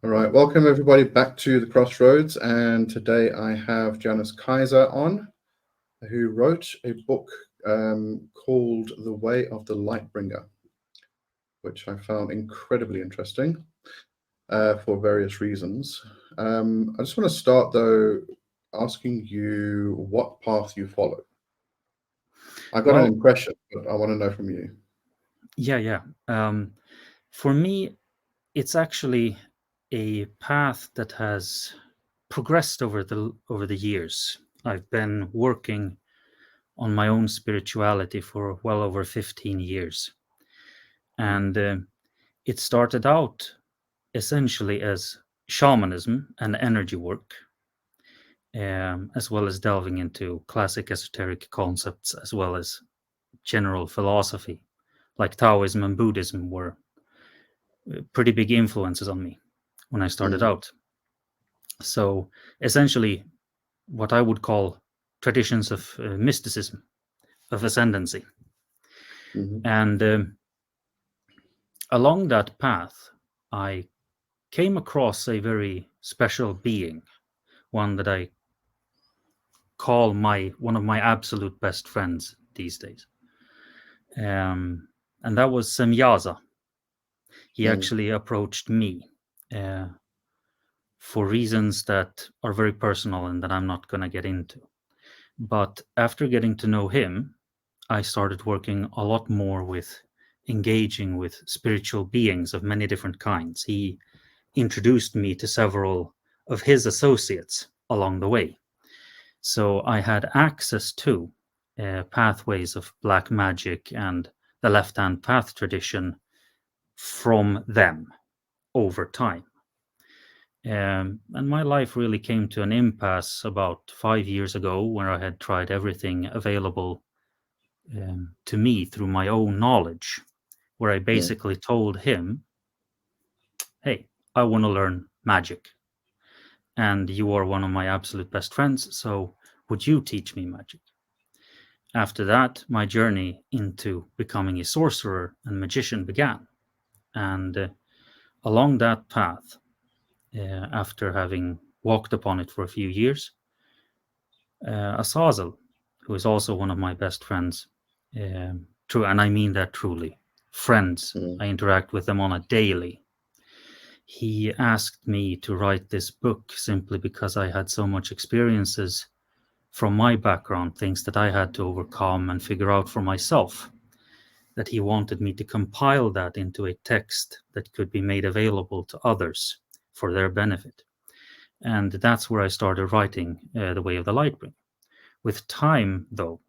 All right, welcome everybody back to the Crossroads, and today I have Janas Kaiser on, who wrote a book called The Way of the Lightbringer, which I found incredibly interesting for various reasons. I just want to start though asking you what path you follow. I got an impression, but I want to know from you. Yeah. For me, it's actually a path that has progressed over the years. I've been working on my own spirituality for well over 15 years, and it started out essentially as shamanism and energy work, as well as delving into classic esoteric concepts, as well as general philosophy, like Taoism and Buddhism were pretty big influences on me when I started out. So essentially, what I would call traditions of mysticism, of ascendancy. And along that path, I came across a very special being, one that I call one of my absolute best friends these days. And that was Semyaza. He actually approached me for reasons that are very personal and that I'm not going to get into. But after getting to know him, I started working a lot more with engaging with spiritual beings of many different kinds. He introduced me to several of his associates along the way. So I had access to pathways of black magic and the left-hand path tradition from them over time. And my life really came to an impasse about 5 years ago, where I had tried everything available to me through my own knowledge, where I basically told him, hey, I want to learn magic. And you are one of my absolute best friends, so would you teach me magic? After that, my journey into becoming a sorcerer and magician began. And along that path, after having walked upon it for a few years, Azazel, who is also one of my best friends, true, and I mean that truly, friends, I interact with them on a daily. He asked me to write this book simply because I had so much experiences from my background, things that I had to overcome and figure out for myself, that he wanted me to compile that into a text that could be made available to others for their benefit. And that's where I started writing The Way of the Lightbringer. With time, though,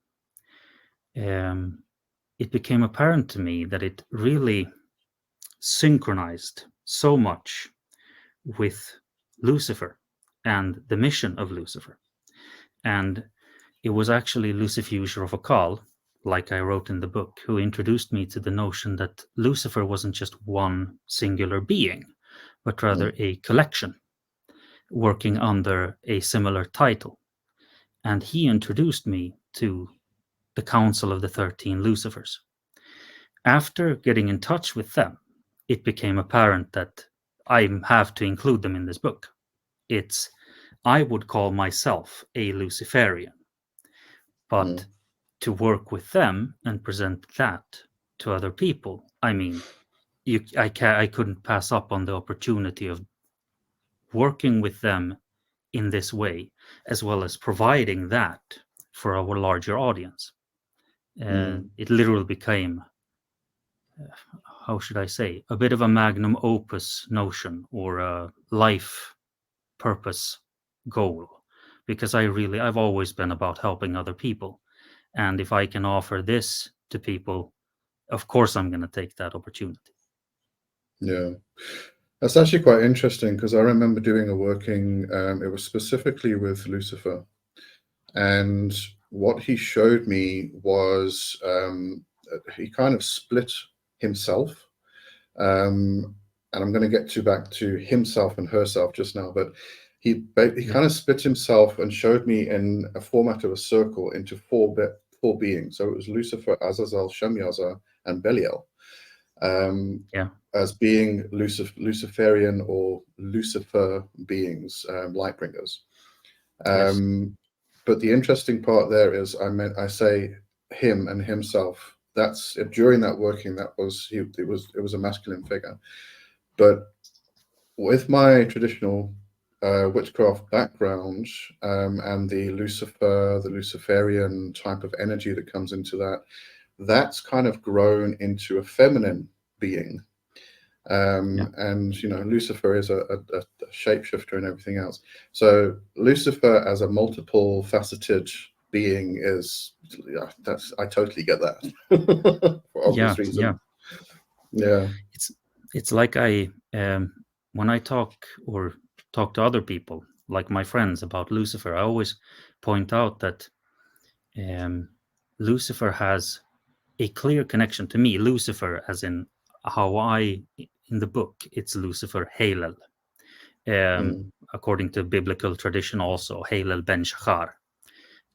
it became apparent to me that it really synchronized so much with Lucifer and the mission of Lucifer. And it was actually Lucifuge Rofakal, like I wrote in the book, who introduced me to the notion that Lucifer wasn't just one singular being, but rather a collection working under a similar title. And he introduced me to the Council of the 13 Lucifers. After getting in touch with them, it became apparent that I have to include them in this book. I would call myself a Luciferian, but to work with them and present that to other people, I mean, I couldn't pass up on the opportunity of working with them in this way, as well as providing that for our larger audience. It literally became, how should I say, a bit of a magnum opus notion, or a life purpose goal, because I've always been about helping other people. And if I can offer this to people, of course I'm going to take that opportunity. Yeah. That's actually quite interesting, because I remember doing a working, it was specifically with Lucifer. And what he showed me was he kind of split himself. And I'm going to get back to himself and herself just now, but he kind of split himself and showed me in a format of a circle into four beings. So it was Lucifer, Azazel, Semyaza, and Belial. Yeah. as being Luciferian or Lucifer beings, Lightbringers. Yes. But the interesting part there is, I say him and himself. That's during that working. That was it was a masculine figure. But with my traditional witchcraft background and the Lucifer, the Luciferian type of energy that comes into that, that's kind of grown into a feminine being. Yeah. And Lucifer is a shapeshifter and everything else. So Lucifer as a multiple faceted being is, I totally get that for Yeah. obvious reasons. Yeah. Yeah. It's like when I talk to other people, like my friends, about Lucifer, I always point out that Lucifer has a clear connection to me. Lucifer, as in how in the book, it's Lucifer Halel. Mm, According to biblical tradition, also Halel ben Shachar,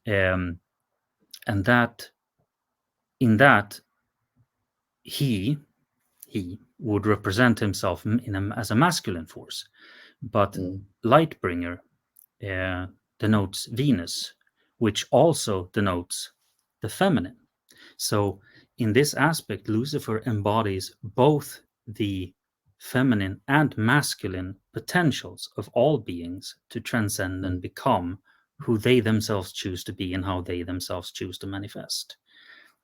and that in that he would represent himself as a masculine force, but mm, Lightbringer denotes Venus, which also denotes the feminine. So, in this aspect, Lucifer embodies both the feminine and masculine potentials of all beings to transcend and mm, become who they themselves choose to be and how they themselves choose to manifest.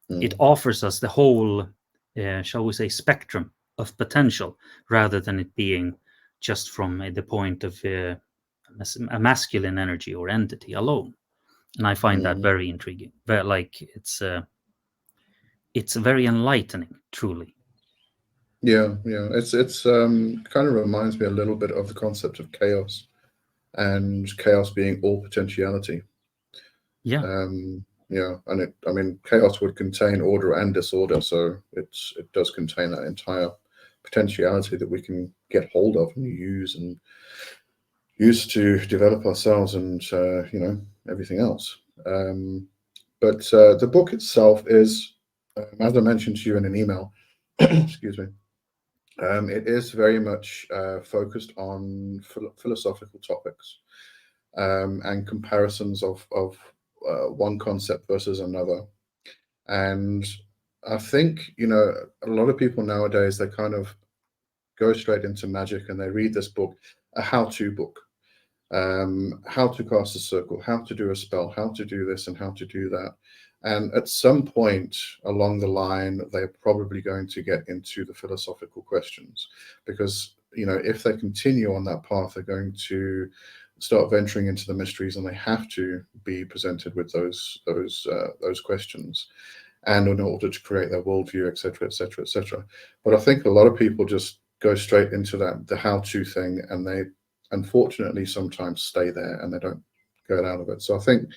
It mm, offers us the whole, shall we say, spectrum of potential, rather than it being just from the point of a masculine energy or entity alone. And I find that mm. very intriguing. It's very enlightening, truly. Yeah, yeah. It's kind of reminds me a little bit of the concept of chaos and chaos being all potentiality. Yeah, Yeah, and I mean, chaos would contain order and disorder, so it does contain that entire potentiality that we can get hold of and use to develop ourselves and everything else. But the book itself is, as I mentioned to you in an email, excuse me, it is very much focused on philosophical topics and comparisons of one concept versus another. And I think, a lot of people nowadays, they kind of go straight into magic and they read this book, a how-to book, how to cast a circle, how to do a spell, how to do this and how to do that. And at some point along the line, they're probably going to get into the philosophical questions because, if they continue on that path, they're going to start venturing into the mysteries, and they have to be presented with those questions, and in order to create their worldview, etc., etc., etc. But I think a lot of people just go straight into the how-to thing, and they unfortunately sometimes stay there and they don't get out of it. So I think,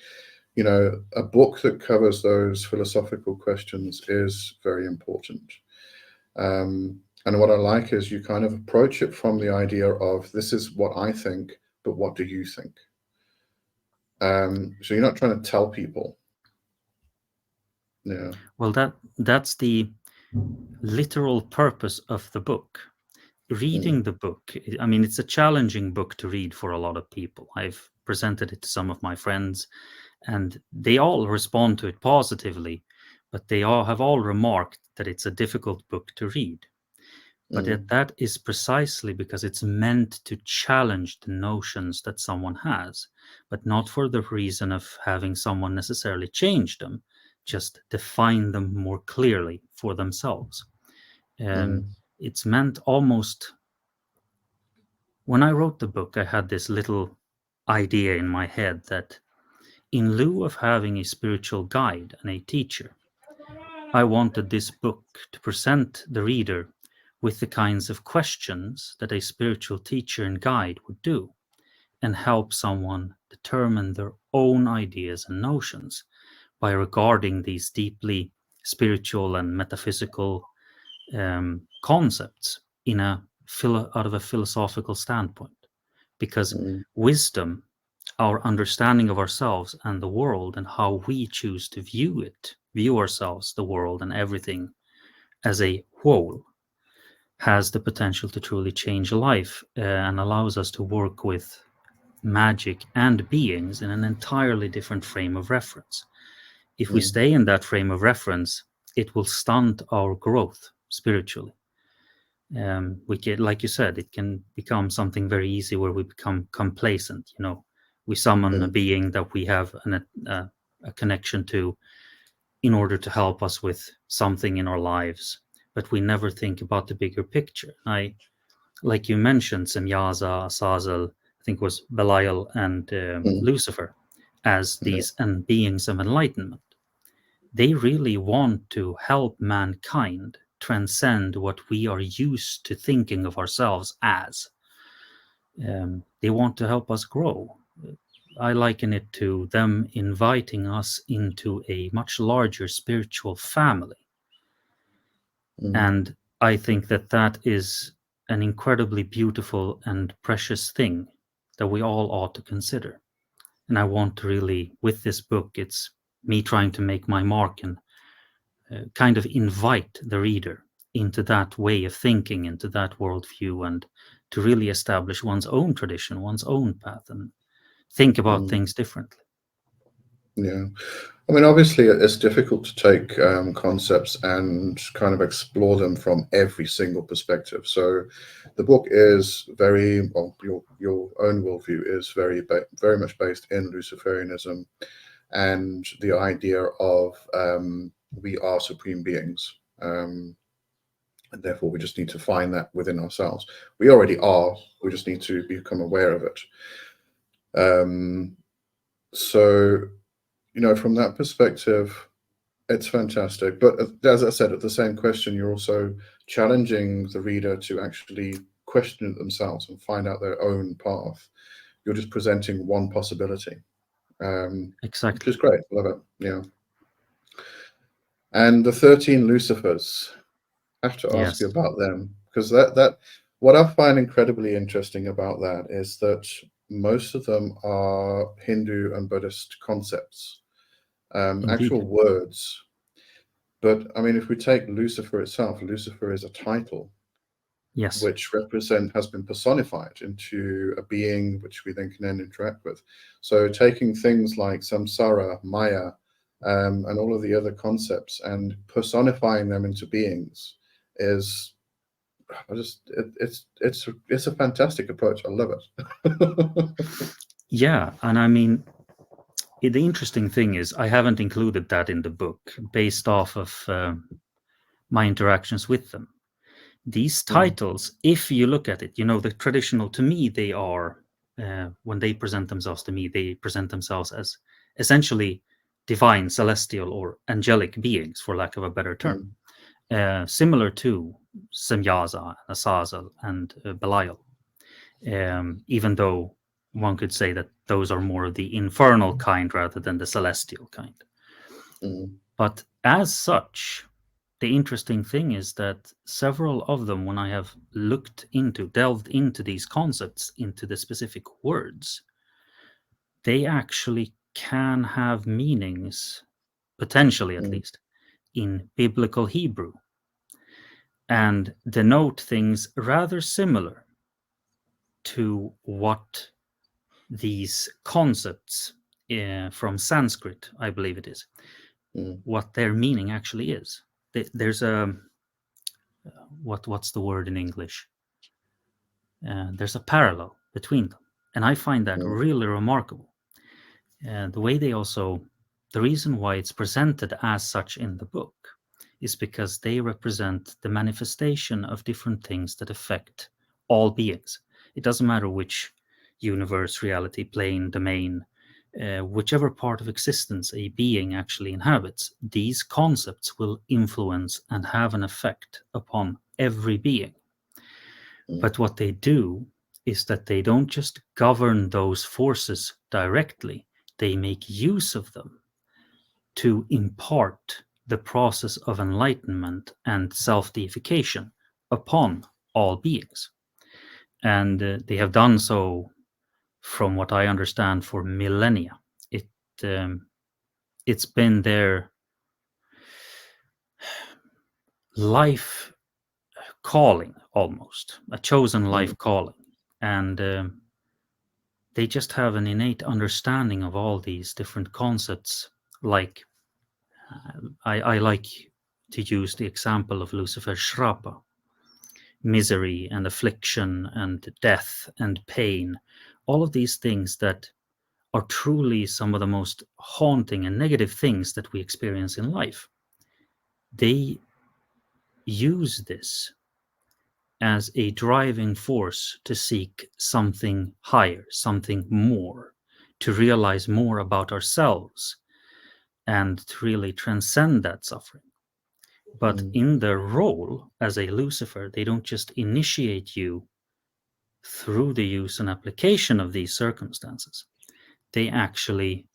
a book that covers those philosophical questions is very important. And what I like is you kind of approach it from the idea of, this is what I think, but what do you think? So you're not trying to tell people. Yeah. well, that's the literal purpose of the book. Mm, Reading the book, I mean, it's a challenging book to read for a lot of people. I've presented it to some of my friends, and they all respond to it positively, but they all have remarked that it's a difficult book to read. But mm, that is precisely because it's meant to challenge the notions that someone has, but not for the reason of having someone necessarily change them, just define them more clearly for themselves. mm, It's meant almost. When I wrote the book, I had this little idea in my head that in lieu of having a spiritual guide and a teacher, I wanted this book to present the reader with the kinds of questions that a spiritual teacher and guide would do, and help someone determine their own ideas and notions by regarding these deeply spiritual and metaphysical concepts out of a philosophical standpoint. Because mm, wisdom, our understanding of ourselves and the world, and how we choose to view ourselves, the world, and everything as a whole, has the potential to truly change a life, and allows us to work with magic and beings in an entirely different frame of reference. If we stay in that frame of reference, it will stunt our growth spiritually. We get, like you said, it can become something very easy where we become complacent. We summon a being that we have a connection to in order to help us with something in our lives, but we never think about the bigger picture. Like you mentioned, Semyaza, Azazel, I think it was Belial and Lucifer, as these beings of enlightenment. They really want to help mankind transcend what we are used to thinking of ourselves as. They want to help us grow. I liken it to them inviting us into a much larger spiritual family. And I think that is an incredibly beautiful and precious thing that we all ought to consider. And I want to really, with this book, it's me trying to make my mark and kind of invite the reader into that way of thinking, into that worldview, and to really establish one's own tradition, one's own path, and think about things differently. Yeah. I mean, obviously, it's difficult to take concepts and kind of explore them from every single perspective. So the book is very, well, your own worldview is very much based in Luciferianism and the idea of we are supreme beings. And therefore, we just need to find that within ourselves. We already are. We just need to become aware of it. So, from that perspective, it's fantastic. But as I said, at the same question, you're also challenging the reader to actually question it themselves and find out their own path. You're just presenting one possibility. Exactly. Which is great. Love it. Yeah. And the 13 Lucifers, I have to ask you about them, because that what I find incredibly interesting about that is that most of them are Hindu and Buddhist concepts, actual words. But I mean, if we take Lucifer itself, Lucifer is a title, which has been personified into a being which we then can interact with. So taking things like samsara, maya, and all of the other concepts and personifying them into beings is it's a fantastic approach. I love it. Yeah, and I mean, the interesting thing is I haven't included that in the book based off of my interactions with them. These titles, if you look at it, the traditional, to me, they are, when they present themselves to me, they present themselves as essentially divine, celestial, or angelic beings, for lack of a better term, similar to Semyaza, Azazel, and Belial, even though one could say that those are more of the infernal kind rather than the celestial kind. But as such, the interesting thing is that several of them, when I have delved into these concepts, into the specific words, they actually can have meanings, potentially at least, in biblical Hebrew, and denote things rather similar to what these concepts from Sanskrit, I believe it is, what their meaning actually is. There's a what's the word in English? There's a parallel between them, and I find that really remarkable. The way the reason why it's presented as such in the book is because they represent the manifestation of different things that affect all beings. It doesn't matter which universe, reality, plane, domain, whichever part of existence a being actually inhabits, these concepts will influence and have an effect upon every being. But what they do is that they don't just govern those forces directly, they make use of them to impart the process of enlightenment and self-deification upon all beings. And they have done so, from what I understand, for millennia. It's been their life calling, almost a chosen life calling, and they just have an innate understanding of all these different concepts. Like I like to use the example of Lucifer's Shrapa, misery and affliction and death and pain, all of these things that are truly some of the most haunting and negative things that we experience in life. They use this as a driving force to seek something higher, something more, to realize more about ourselves and to really transcend that suffering. But in their role as a Lucifer, they don't just initiate you through the use and application of these circumstances. They actually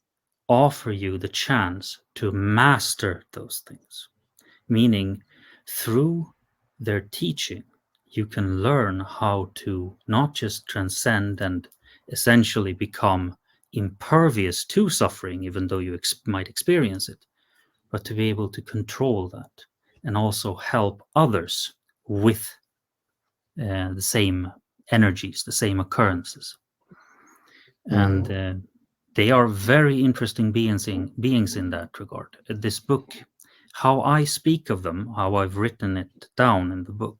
offer you the chance to master those things, meaning through their teaching, you can learn how to not just transcend and essentially become impervious to suffering, even though you might experience it, but to be able to control that and also help others with the same energies, the same occurrences. And they are very interesting beings in that regard. This book, how I speak of them, how I've written it down in the book,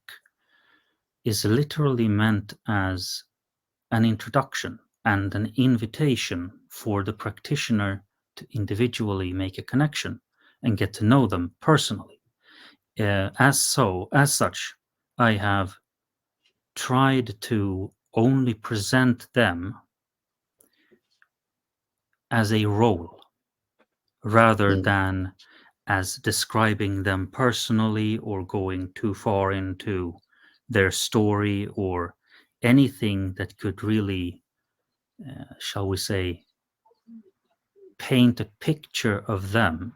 is literally meant as an introduction and an invitation for the practitioner to individually make a connection and get to know them personally. As such, I have tried to only present them as a role rather than as describing them personally or going too far into their story or anything that could really, shall we say, paint a picture of them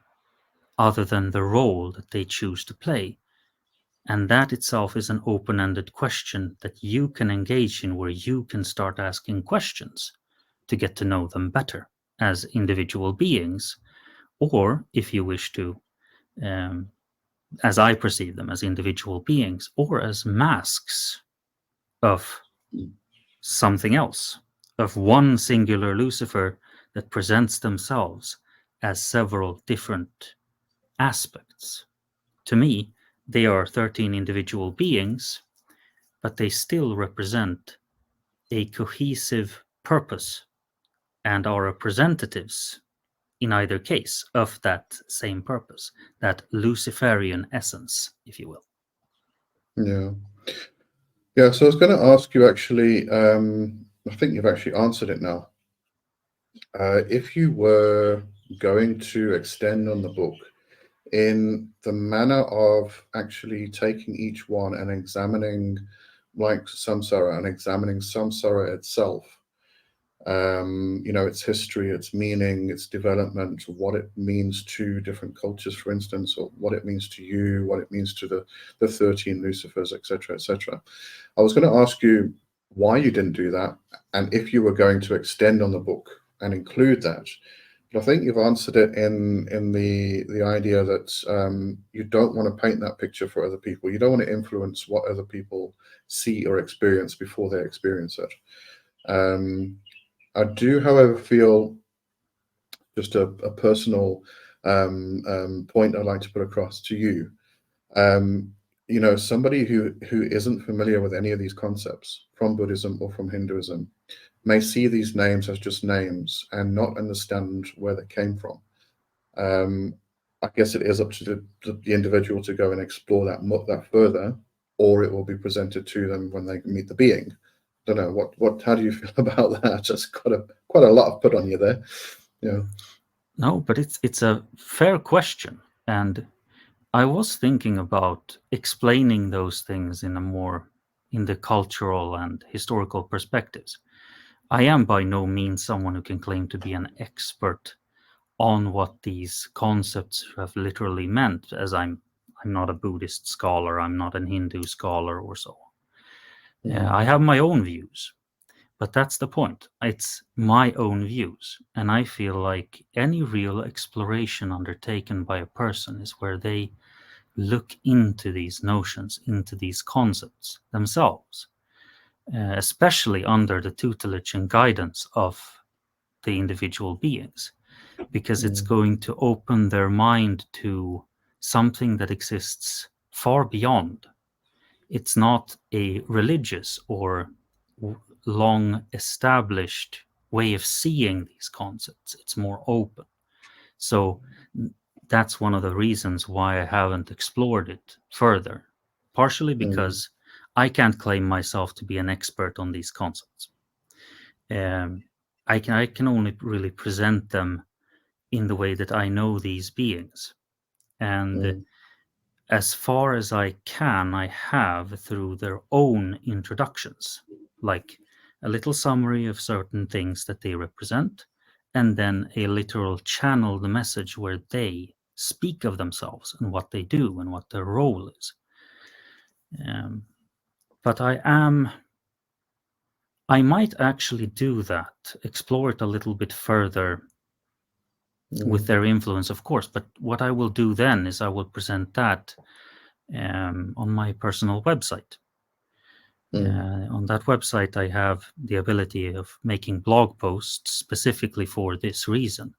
other than the role that they choose to play. And that itself is an open-ended question that you can engage in, where you can start asking questions to get to know them better as individual beings, or if you wish to, as I perceive them, as individual beings, or as masks of something else, of one singular Lucifer that presents themselves as several different aspects. To me, they are 13 individual beings, but they still represent a cohesive purpose and are representatives, in either case, of that same purpose, that Luciferian essence, if you will. Yeah. Yeah, so I was going to ask you actually, I think you've actually answered it now. If you were going to extend on the book in the manner of actually taking each one and examining, like samsara, and examining samsara itself, its history, its meaning, its development, what it means to different cultures, for instance, or what it means to you, what it means to the 13 Lucifers, etc., etc. I was going to ask you why you didn't do that, and if you were going to extend on the book and include that. But I think you've answered it in the idea that you don't want to paint that picture for other people. You don't want to influence what other people see or experience before they experience it. I do, however, feel just a personal point I'd like to put across to you. Somebody who isn't familiar with any of these concepts from Buddhism or from Hinduism may see these names as just names and not understand where they came from. I guess it is up to the individual to go and explore that further, or it will be presented to them when they meet the being. Don't know how do you feel about that? Just quite a lot of put on you there. Yeah. No, but it's a fair question, and I was thinking about explaining those things in the cultural and historical perspectives. I am by no means someone who can claim to be an expert on what these concepts have literally meant, as I'm not a Buddhist scholar, I'm not an Hindu scholar or so on. I have my own views, but that's the point. It's my own views, and I feel like any real exploration undertaken by a person is where they look into these notions, into these concepts themselves, especially under the tutelage and guidance of the individual beings, because it's mm, going to open their mind to something that exists far beyond. It's not a religious or long established way of seeing these concepts. It's more open. So that's one of the reasons why I haven't explored it further, partially mm, because I can't claim myself to be an expert on these concepts. Um, I can only really present them in the way that I know these beings. And mm, as far as I can, I have through their own introductions, like a little summary of certain things that they represent, and then a literal channel the message where they speak of themselves and what they do and what their role is. Um, but I might actually do that, explore it a little bit further with mm, their influence, of course. But what I will do then is I will present that on my personal website. mm. On that website, I have the ability of making blog posts specifically for this reason.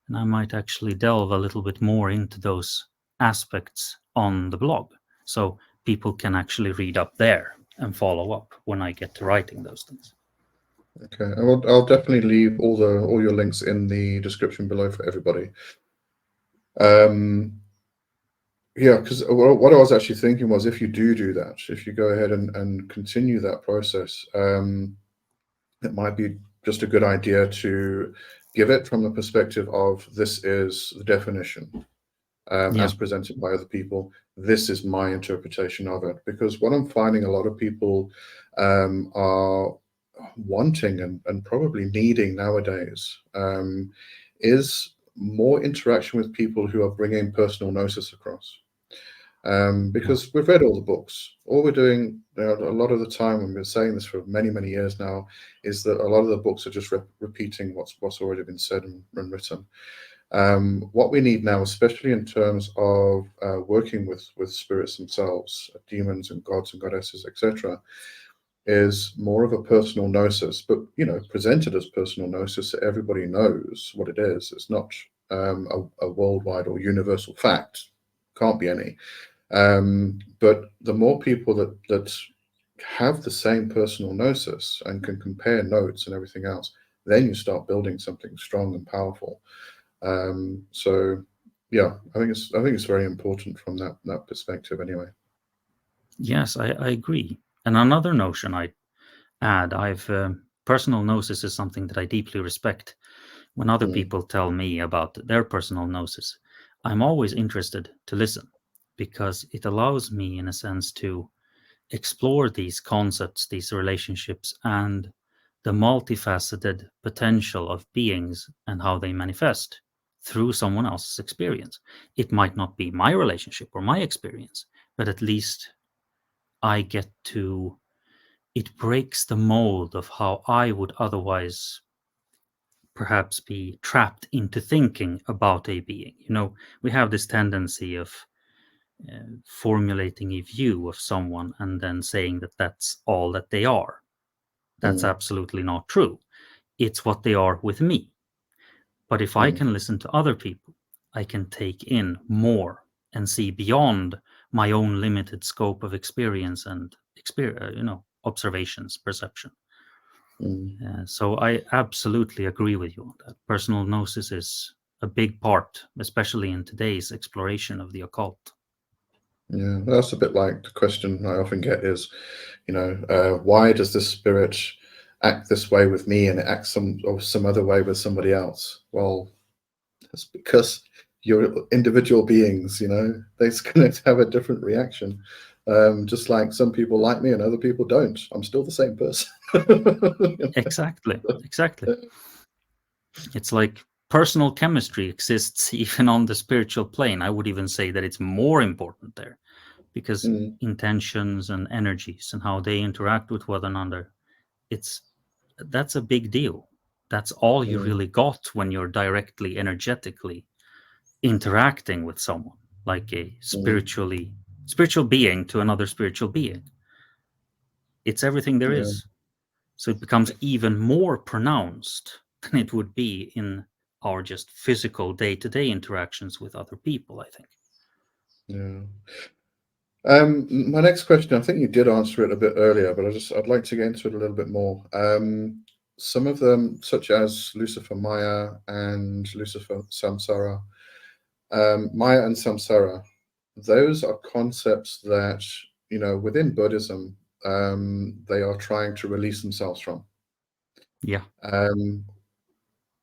And I might actually delve a little bit more into those aspects on the blog. So people can actually read up there and follow up when I get to writing those things. Okay, I'll definitely leave all your links in the description below for everybody. Yeah, because what I was actually thinking was if you do that, if you go ahead and continue that process, it might be just a good idea to give it from the perspective of this is the definition Yeah, as presented by other people. This is my interpretation of it. Because what I'm finding a lot of people are wanting and probably needing nowadays is more interaction with people who are bringing personal gnosis across. yeah, Because we've read all the books. All we're doing, a lot of the time, and we've been saying this for many, many years now, is that a lot of the books are just repeating what's already been said and written. What we need now, especially in terms of working with spirits themselves, demons and gods and goddesses, etc., is more of a personal gnosis, but presented as personal gnosis so everybody knows what it is. It's not a worldwide or universal fact. Can't be any. But the more people that have the same personal gnosis and can compare notes and everything else, then you start building something strong and powerful. So yeah, I think it's very important from that perspective anyway. yes, I agree. And another notion I add, I've personal gnosis is something that I deeply respect. When other Mm, people tell me about their personal gnosis, I'm always interested to listen because it allows me, in a sense, to explore these concepts, these relationships, and the multifaceted potential of beings and how they manifest through someone else's experience. It might not be my relationship or my experience, but at least I get to, it breaks the mold of how I would otherwise perhaps be trapped into thinking about a being. We have this tendency of formulating a view of someone and then saying that that's all that they are. That's mm, absolutely not true. It's what they are with me. But if I mm, can listen to other people, I can take in more and see beyond my own limited scope of experience and observations, perception. mm. So I absolutely agree with you on that. Personal gnosis is a big part, especially in today's exploration of the occult. Yeah, that's a bit like the question I often get is, why does this spirit act this way with me and it acts some other way with somebody else? Well, it's because you're individual beings, they're going to have a different reaction. Just like some people like me and other people don't. I'm still the same person. Exactly, exactly. It's like personal chemistry exists even on the spiritual plane. I would even say that it's more important there because Mm, intentions and energies and how they interact with one another, it's that's a big deal. That's all you mm, really got when you're directly energetically interacting with someone. like a spiritual being to another spiritual being. It's everything there Yeah. is. So it becomes even more pronounced than it would be in our just physical day-to-day interactions with other people, I think. Yeah. My next question, I think you did answer it a bit earlier, but I'd like to get into it a little bit more. Some of them, such as Lucifer Maya and Lucifer Samsara, Maya and Samsara, those are concepts that, within Buddhism, they are trying to release themselves from. Yeah.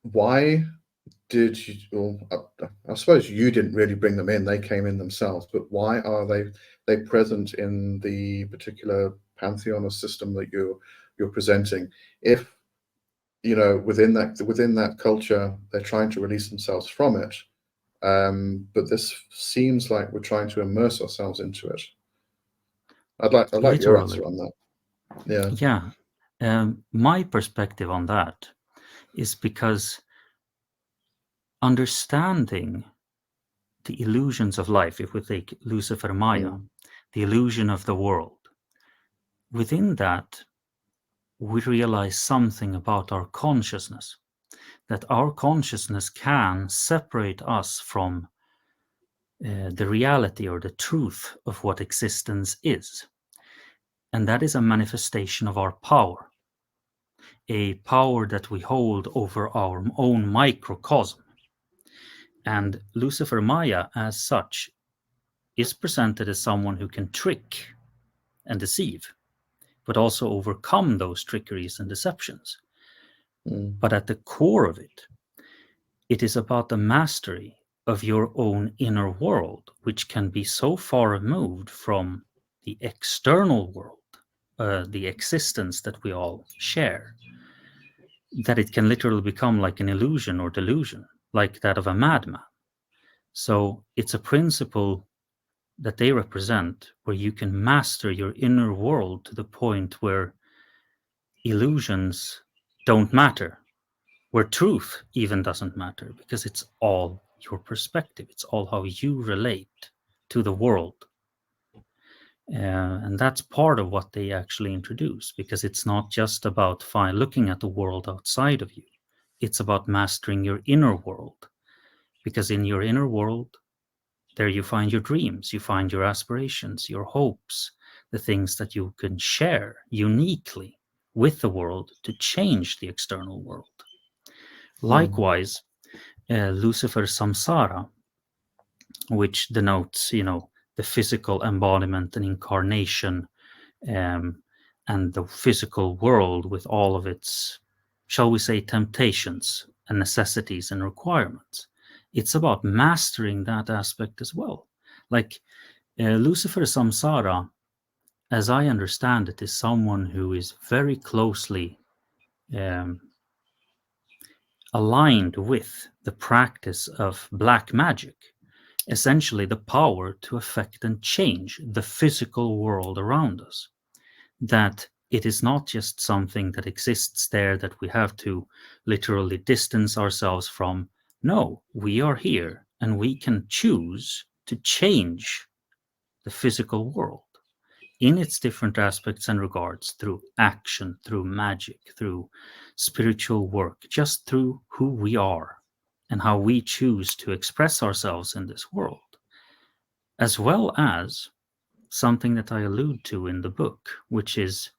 Why did you, well, I suppose you didn't really bring them in, they came in themselves, but why are they present in the particular pantheon or system that you're presenting? If, within that culture, they're trying to release themselves from it, but this seems like we're trying to immerse ourselves into it. I'd like your Literally. answer on that. Yeah. Yeah. My perspective on that is because understanding the illusions of life, if we take Lucifer Maya, the illusion of the world, within that, we realize something about our consciousness, that our consciousness can separate us from the reality or the truth of what existence is. And that is a manifestation of our power, a power that we hold over our own microcosm. And Lucifer Maya, as such, is presented as someone who can trick and deceive, but also overcome those trickeries and deceptions. But at the core of it, it is about the mastery of your own inner world, which can be so far removed from the external world, the existence that we all share, that it can literally become like an illusion or delusion, like that of a madman. So it's a principle that they represent where you can master your inner world to the point where illusions don't matter, where truth even doesn't matter, because it's all your perspective. It's all how you relate to the world. And that's part of what they actually introduce, because it's not just about looking at the world outside of you. It's about mastering your inner world, because in your inner world, there you find your dreams, you find your aspirations, your hopes, the things that you can share uniquely with the world to change the external world. Likewise, Lucifer Samsara, which denotes, the physical embodiment and incarnation, and the physical world with all of its, shall we say, temptations and necessities and requirements. It's about mastering that aspect as well. Like Lucifer Samsara, as I understand it, is someone who is very closely aligned with the practice of black magic, essentially the power to affect and change the physical world around us. That it is not just something that exists there that we have to literally distance ourselves from. No, we are here and we can choose to change the physical world in its different aspects and regards, through action, through magic, through spiritual work, just through who we are and how we choose to express ourselves in this world, as well as something that I allude to in the book, which is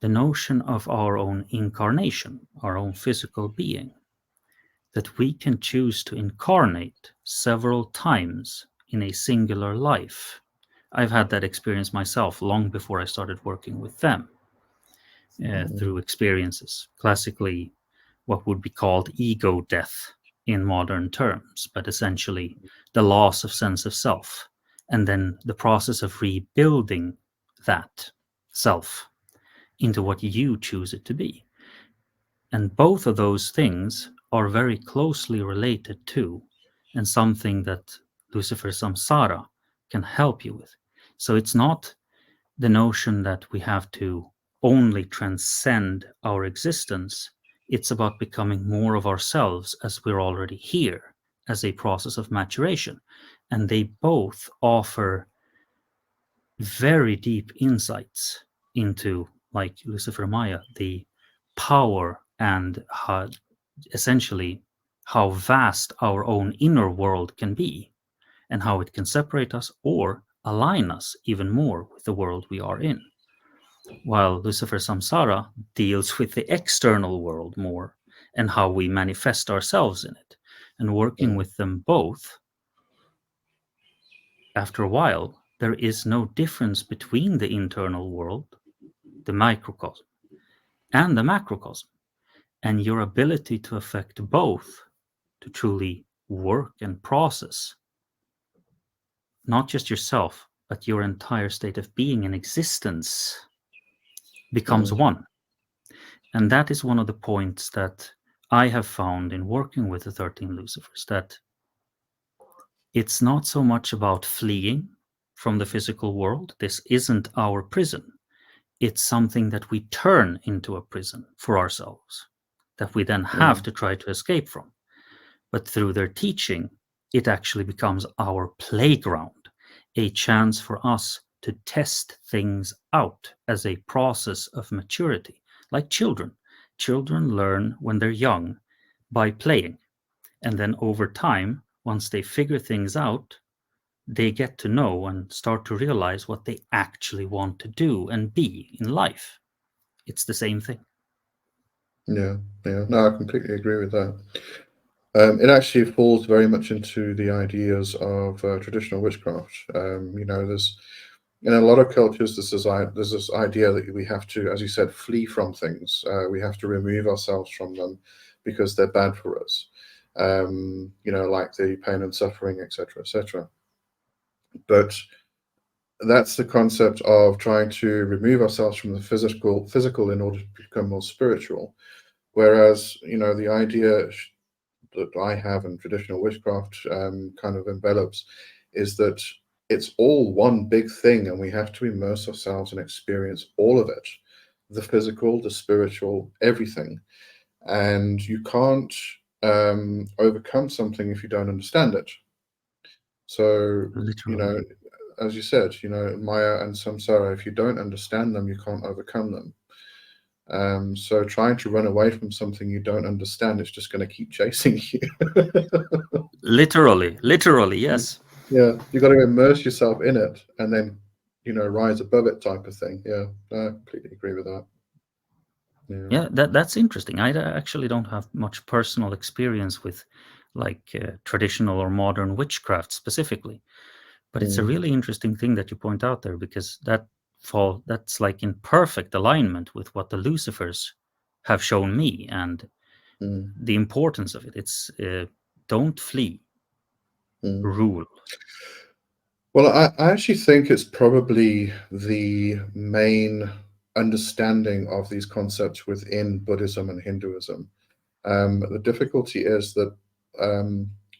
the notion of our own incarnation, our own physical being, that we can choose to incarnate several times in a singular life. I've had that experience myself long before I started working with them, through experiences, classically what would be called ego death in modern terms, but essentially the loss of sense of self, and then the process of rebuilding that self into what you choose it to be. And both of those things are very closely related to, and something that Lucifer Samsara can help you with. So it's not the notion that we have to only transcend our existence. It's about becoming more of ourselves as we're already here, as a process of maturation. And they both offer very deep insights into, like Lucifer Maya, the power and essentially how vast our own inner world can be, and how it can separate us or align us even more with the world we are in. While Lucifer Samsara deals with the external world more and how we manifest ourselves in it. And working with them both, after a while, there is no difference between the internal world, the microcosm, and the macrocosm. And your ability to affect both, to truly work and process, not just yourself, but your entire state of being and existence, becomes one. And that is one of the points that I have found in working with the 13 Lucifers, that it's not so much about fleeing from the physical world. This isn't our prison. It's something that we turn into a prison for ourselves, that we then have to try to escape from. But through their teaching, it actually becomes our playground, a chance for us to test things out as a process of maturity. Like children. Children learn when they're young by playing. And then over time, once they figure things out, they get to know and start to realize what they actually want to do and be in life. It's the same thing. Yeah. No, I completely agree with that. It actually falls very much into the ideas of traditional witchcraft. There's in a lot of cultures, there's this idea that we have to, as you said, flee from things. We have to remove ourselves from them because they're bad for us. Like the pain and suffering, etc., etc. But that's the concept of trying to remove ourselves from the physical in order to become more spiritual. Whereas, the idea that I have and traditional witchcraft kind of envelops is that it's all one big thing, and we have to immerse ourselves and experience all of it, the physical, the spiritual, everything. And you can't overcome something if you don't understand it. So, Literally. as you said, Maya and Samsara, if you don't understand them, you can't overcome them. So trying to run away from something you don't understand, it's just going to keep chasing you. Literally, yes. Yeah, you got to immerse yourself in it and then, rise above it, type of thing. Yeah, I completely agree with that. Yeah, that's interesting. I actually don't have much personal experience with traditional or modern witchcraft specifically, but it's a really interesting thing that you point out there, because that's like in perfect alignment with what the Lucifers have shown me and the importance of it. It's don't flee, rule. Well, I actually think it's probably the main understanding of these concepts within Buddhism and Hinduism. The difficulty is that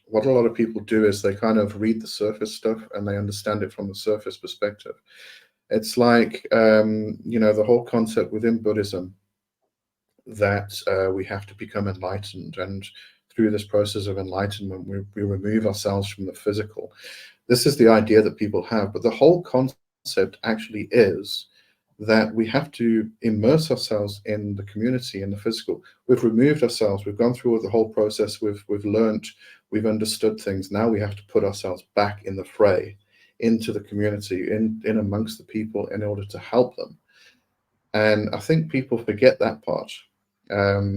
what a lot of people do is they kind of read the surface stuff and they understand it from the surface perspective. It's like, the whole concept within Buddhism that we have to become enlightened. And through this process of enlightenment, we remove ourselves from the physical. This is the idea that people have. But the whole concept actually is that we have to immerse ourselves in the community, in the physical. We've removed ourselves. We've gone through the whole process. We've learned. We've understood things. Now we have to put ourselves back in the fray, into the community, in amongst the people, in order to help them. And I think people forget that part.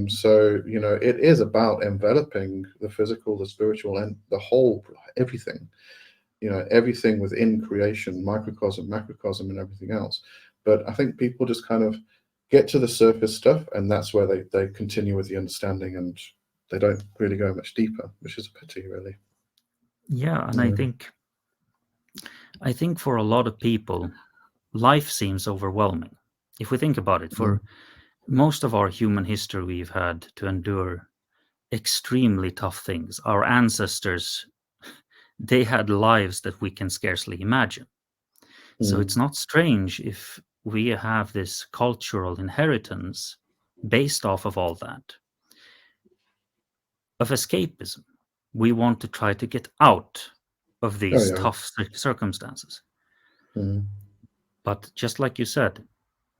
So, it is about enveloping the physical, the spiritual, and the whole, everything, everything within creation, microcosm, macrocosm, and everything else. But I think people just kind of get to the surface stuff, and that's where they continue with the understanding, and they don't really go much deeper, which is a pity, really. Yeah, and I think for a lot of people, life seems overwhelming. If we think about it, for most of our human history, we've had to endure extremely tough things. Our ancestors, they had lives that we can scarcely imagine. So it's not strange if we have this cultural inheritance based off of all that, of escapism. we want to try to get out of Oh, these yeah. tough circumstances. Mm. But just like you said,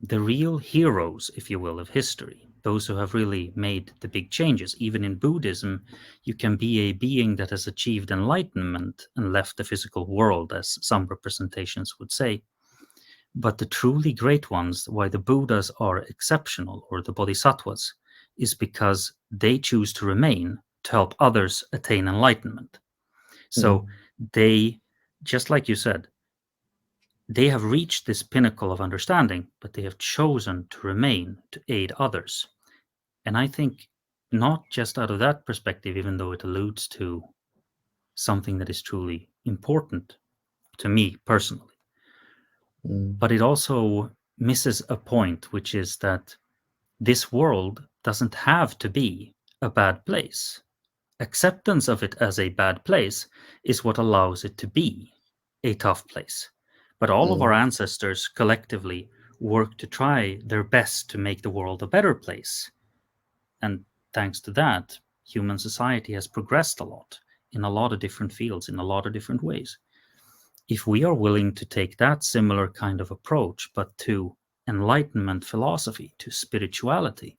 the real heroes, if you will, of history, those who have really made the big changes, even in Buddhism, you can be a being that has achieved enlightenment and left the physical world, as some representations would say. But the truly great ones, why the Buddhas are exceptional, or the Bodhisattvas, is because they choose to remain to help others attain enlightenment. So they, just like you said, they have reached this pinnacle of understanding, but they have chosen to remain to aid others. And I think not just out of that perspective, even though it alludes to something that is truly important to me personally, but it also misses a point, which is that this world doesn't have to be a bad place. Acceptance of it as a bad place is what allows it to be a tough place. But all of our ancestors collectively worked to try their best to make the world a better place. And thanks to that, human society has progressed a lot in a lot of different fields, in a lot of different ways. If we are willing to take that similar kind of approach, but to enlightenment philosophy, to spirituality,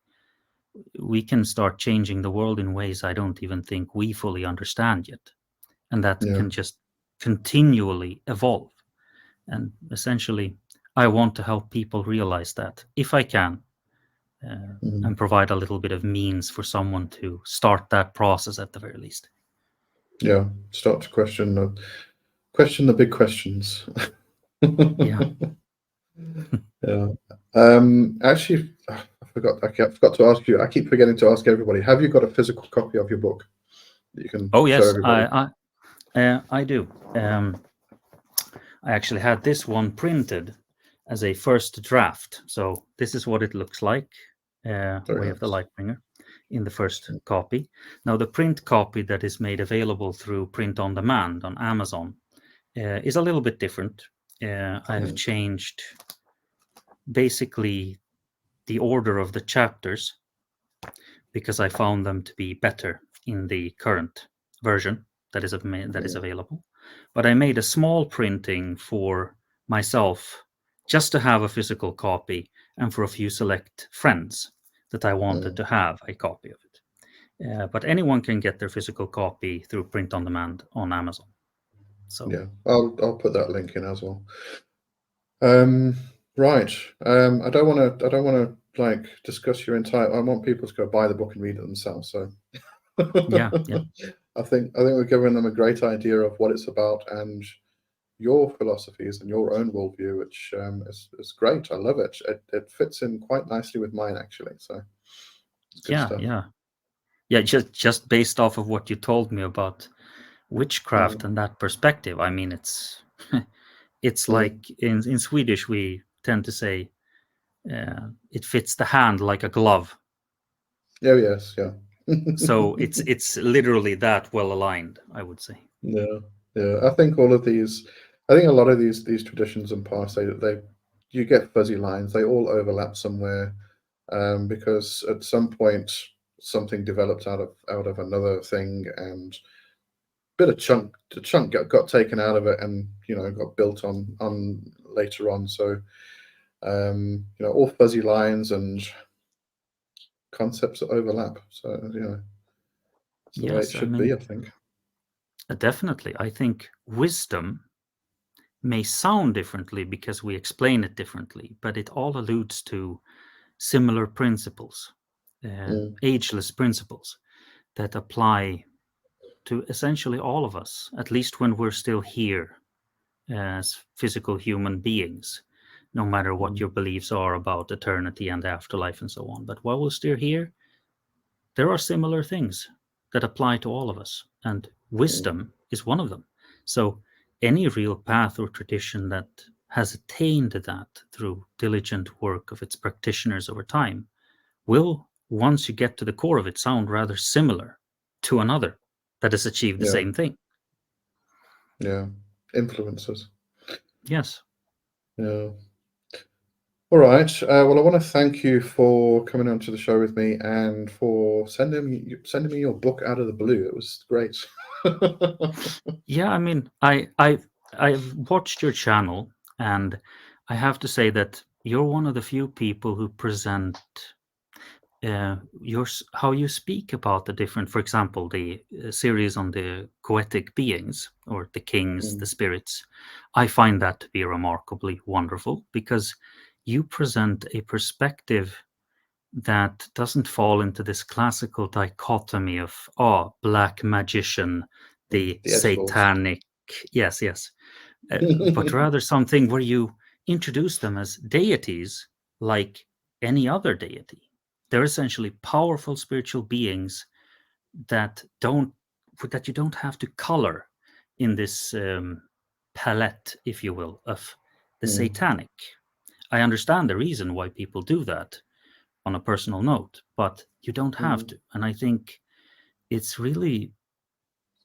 we can start changing the world in ways I don't even think we fully understand yet. And that Yeah. can just continually evolve. And essentially, I want to help people realize that if I can, and provide a little bit of means for someone to start that process at the very least. Yeah. Start to question the big questions. Yeah. Yeah. Actually, I forgot to ask you. I keep forgetting to ask everybody. Have you got a physical copy of your book that you can Oh show yes, everybody? I do. I actually had this one printed as a first draft. So this is what it looks like, Very Way of the nice. Lightbringer, in the first copy. Now the print copy that is made available through print on demand on Amazon is a little bit different. I have changed basically the order of the chapters because I found them to be better in the current version that is available. But I made a small printing for myself just to have a physical copy, and for a few select friends that I wanted to have a copy of it. But anyone can get their physical copy through print on demand on Amazon. So Yeah, I'll put that link in as well. Right. I don't want to like discuss your entire. I want people to go buy the book and read it themselves. So yeah. I think we're giving them a great idea of what it's about and your philosophies and your own worldview, which is great. I love it. It fits in quite nicely with mine actually. So it's good stuff. Yeah. Just based off of what you told me about witchcraft and that perspective, I mean, it's it's like in Swedish we tend to say it fits the hand like a glove. Oh yes, yeah. So it's literally that well aligned, I would say. Yeah, yeah. I think all of these, I think a lot of these traditions and paths, they you get fuzzy lines. They all overlap somewhere, because at some point something developed out of another thing, and the chunk got taken out of it, and got built on later on. So all fuzzy lines and concepts that overlap. So it's the way it Yes, I should be, mean, I think. definitely. I think wisdom may sound differently because we explain it differently, but it all alludes to similar principles, ageless principles that apply to essentially all of us, at least when we're still here as physical human beings, no matter what your beliefs are about eternity and afterlife and so on. But while we're still here, there are similar things that apply to all of us, and wisdom is one of them. So any real path or tradition that has attained that through diligent work of its practitioners over time will, once you get to the core of it, sound rather similar to another that has achieved the Yeah, same thing. yeah. Influences. Yes. Yeah. All right. Well, I want to thank you for coming on to the show with me and for sending me your book out of the blue. It was great. Yeah, I mean, I've watched your channel, and I have to say that you're one of the few people who present how you speak about the different, for example, the series on the poetic beings or the kings, the Mm, spirits. I find that to be remarkably wonderful because you present a perspective that doesn't fall into this classical dichotomy of black magician, the the edibles. satanic, yes, but rather something where you introduce them as deities like any other deity. They're essentially powerful spiritual beings that you don't have to color in this palette, if you will, of the Mm, satanic. I understand the reason why people do that on a personal note, but you don't have mm, to. And I think it's really,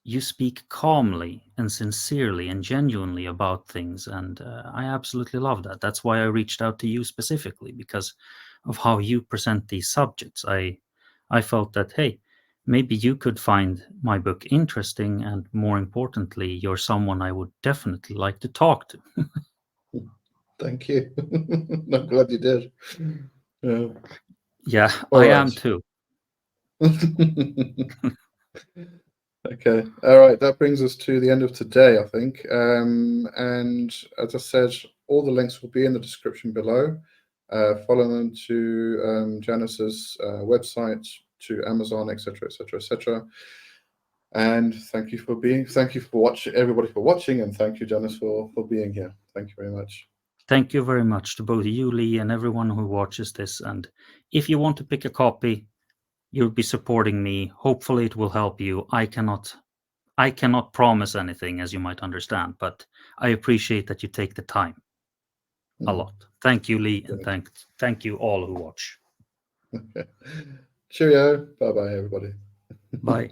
you speak calmly and sincerely and genuinely about things. And I absolutely love that. That's why I reached out to you specifically, because of how you present these subjects. I felt that, hey, maybe you could find my book interesting, and more importantly, you're someone I would definitely like to talk to. thank you. I'm glad you did. Yeah. Yeah, All I right. am too. Okay. All right. That brings us to the end of today, I think. And as I said, all the links will be in the description below. Follow them to Janas's website, to Amazon, etc., etc., etc. And thank you for watching, everybody for watching, and thank you, Janas, for being here. Thank you very much. Thank you very much to both you, Lee, and everyone who watches this. And if you want to pick a copy, you'll be supporting me. Hopefully it will help you. I cannot promise anything, as you might understand, but I appreciate that you take the time a lot. Thank you, Lee, and Great. thank you all who watch. Cheerio. Bye bye, everybody. Bye.